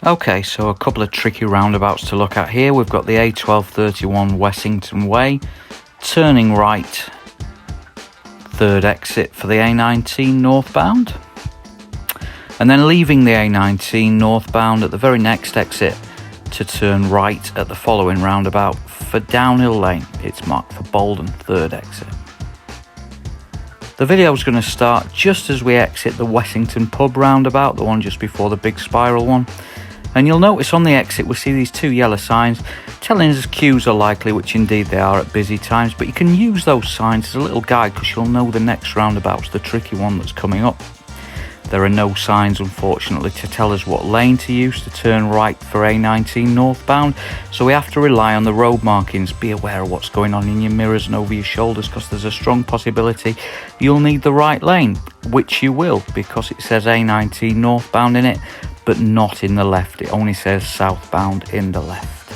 Okay, so a couple of tricky roundabouts to look at here. We've got the A1231 Wessington Way, turning right, third exit for the A19 northbound, and then leaving the A19 northbound at the very next exit to turn right at the following roundabout for Downhill Lane. It's marked for Boldon, third exit. The video is going to start just as we exit the Wessington pub roundabout, the one just before the big spiral one. And you'll notice on the exit we see these two yellow signs telling us queues are likely, which indeed they are at busy times, but you can use those signs as a little guide because you'll know the next roundabout's the tricky one that's coming up. There are no signs, unfortunately, to tell us what lane to use to turn right for A19 northbound, so we have to rely on the road markings. Be aware of what's going on in your mirrors and over your shoulders, because there's a strong possibility you'll need the right lane, which you will, because it says A19 northbound in it, but not in the left. It only says southbound in the left.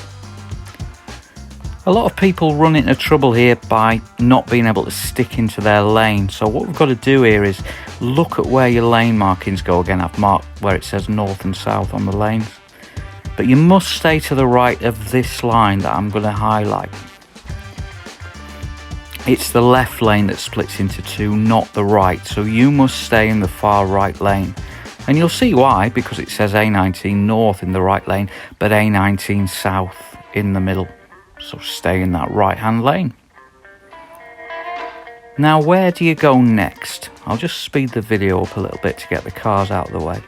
A lot of people run into trouble here by not being able to stick into their lane. So what we've got to do here is look at where your lane markings go. Again, I've marked where it says north and south on the lanes. But you must stay to the right of this line that I'm going to highlight. It's the left lane that splits into two, not the right. So you must stay in the far right lane. And you'll see why, because it says A19 north in the right lane, but A19 south in the middle. So stay in that right hand lane. Now where do you go next? I'll just speed the video up a little bit to get the cars out of the way.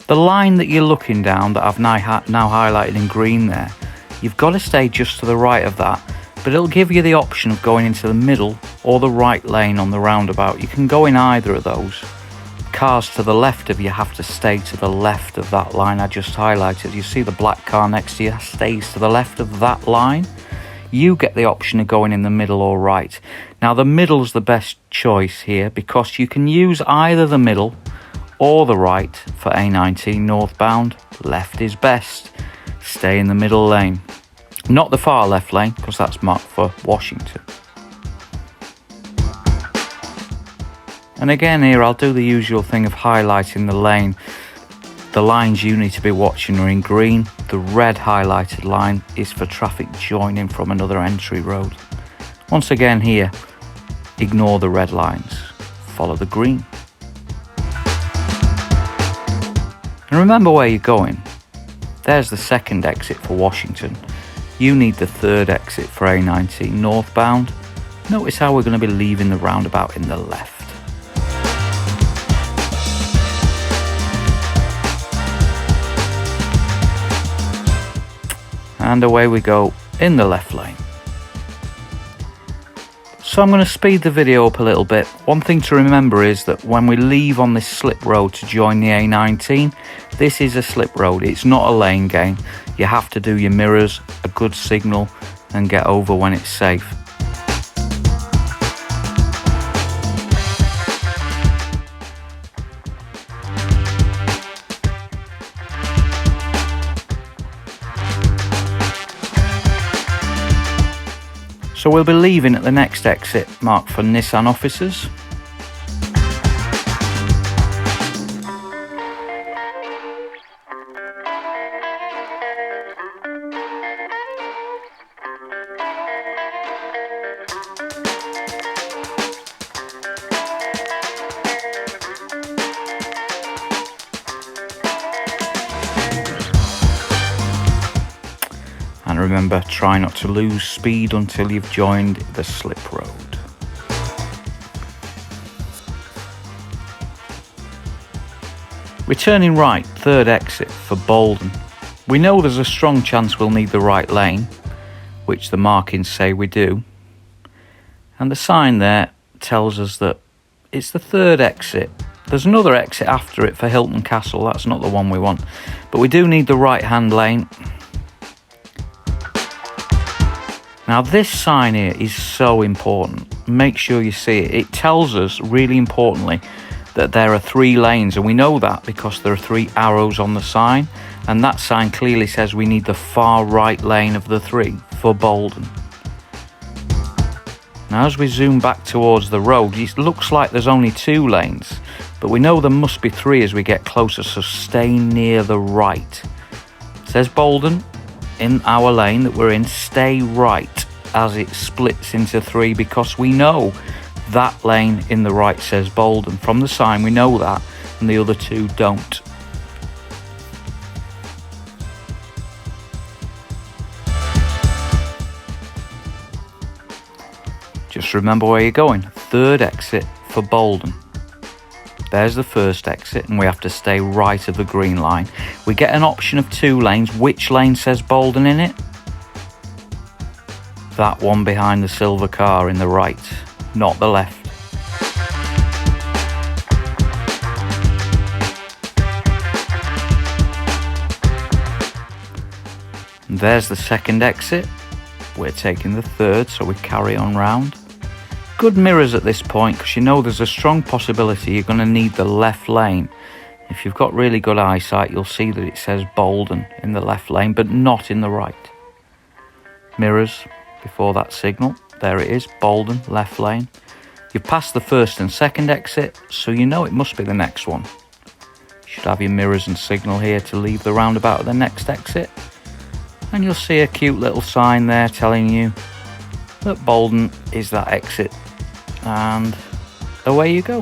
The line that you're looking down that I've now highlighted in green there, you've got to stay just to the right of that, but it'll give you the option of going into the middle or the right lane on the roundabout. You can go in either of those. Cars to the left of you have to stay to the left of that line I just highlighted. You see the black car next to you stays to the left of that line. You get the option of going in the middle or right. Now the middle's the best choice here because you can use either the middle or the right for A19 northbound. Left is best. Stay in the middle lane. Not the far left lane because that's marked for Washington. And again here I'll do the usual thing of highlighting the lane. The lines you need to be watching are in green. The red highlighted line is for traffic joining from another entry road. Once again here, ignore the red lines, follow the green. And remember where you're going. There's the second exit for Washington. You need the third exit for A19 northbound. Notice how we're going to be leaving the roundabout in the left. And away we go in the left lane. So I'm going to speed the video up a little bit. One thing to remember is that when we leave on this slip road to join the A19, this is a slip road. It's not a lane gain. You have to do your mirrors, a good signal, and get over when it's safe. So we'll be leaving at the next exit marked for Nissan officers. And remember, try not to lose speed until you've joined the slip road. Returning right, third exit for Boldon. We know there's a strong chance we'll need the right lane, which the markings say we do. And the sign there tells us that it's the third exit. There's another exit after it for Hilton Castle, that's not the one we want. But we do need the right hand lane. Now this sign here is so important. Make sure you see it. It tells us, really importantly, that there are 3 lanes, and we know that because there are 3 arrows on the sign, and that sign clearly says we need the far right lane of the 3 for Boldon. Now as we zoom back towards the road, it looks like there's only 2 lanes, but we know there must be 3 as we get closer, so stay near the right. It says Boldon in our lane that we're in. Stay right as it splits into 3, because we know that lane in the right says Boldon. From the sign we know that, and the other 2 don't. Just remember where you're going. 3rd exit for Boldon. There's the 1st exit, and we have to stay right of the green line. We get an option of 2 lanes. Which lane says Boldon in it? That one behind the silver car in the right, not the left. And there's the 2nd exit. We're taking the 3rd, so we carry on round. Good mirrors at this point, because you know there's a strong possibility you're going to need the left lane. If you've got really good eyesight, you'll see that it says Boldon in the left lane, but not in the right. Mirrors before that signal. There it is, Boldon, left lane. You've passed the 1st and 2nd exit, so you know it must be the next one. You should have your mirrors and signal here to leave the roundabout at the next exit. And you'll see a cute little sign there telling you that Boldon is that exit. And away you go.